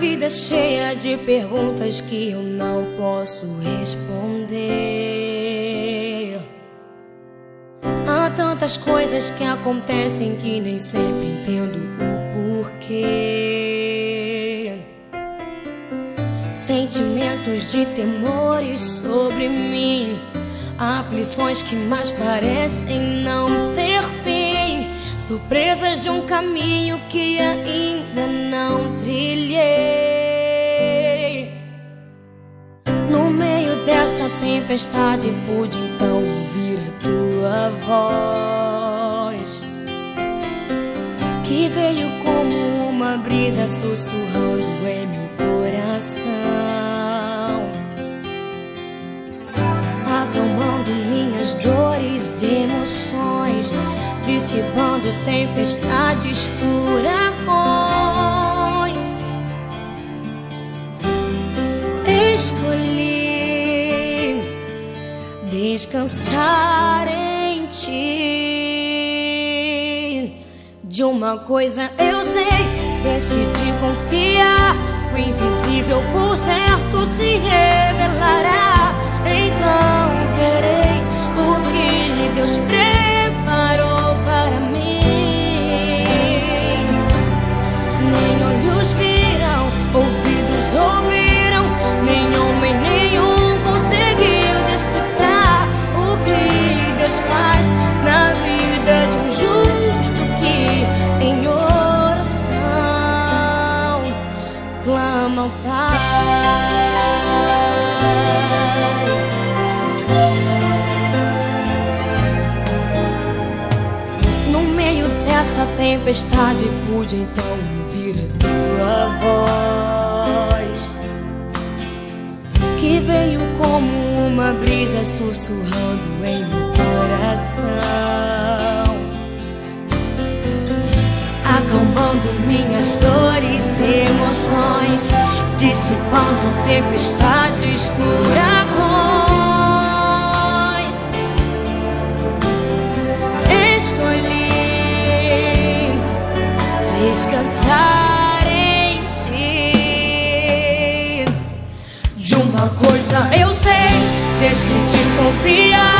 vida é cheia de perguntas que eu não posso responder. Há tantas coisas que acontecem que nem sempre entendo o porquê. Sentimentos de temores sobre mim, aflições que mais parecem não ter fim, surpresas de um caminho que ainda não trilhei. No meio dessa tempestade pude então ouvir a tua voz, que veio como uma brisa sussurrando em meu coração, acalmando minhas dores e emoções, dissipando tempestades, furacões. Escolhi descansar em ti. De uma coisa eu sei, decidi confiar, o invisível por certo se revelará. Então verei o que Deus preparou para mim. Nem olhos viram, ouvidos ouviram, nem homem nenhum conseguiu decifrar o que Deus faz na vida de um justo que em oração clama ao Pai. No meio dessa tempestade pude então ouvir a tua voz, que veio como uma brisa sussurrando em meu coração, acalmando minhas dores e emoções, dissipando tempestades, furacões. Escolhi descansar em ti. De uma coisa eu sei, decidi confiar,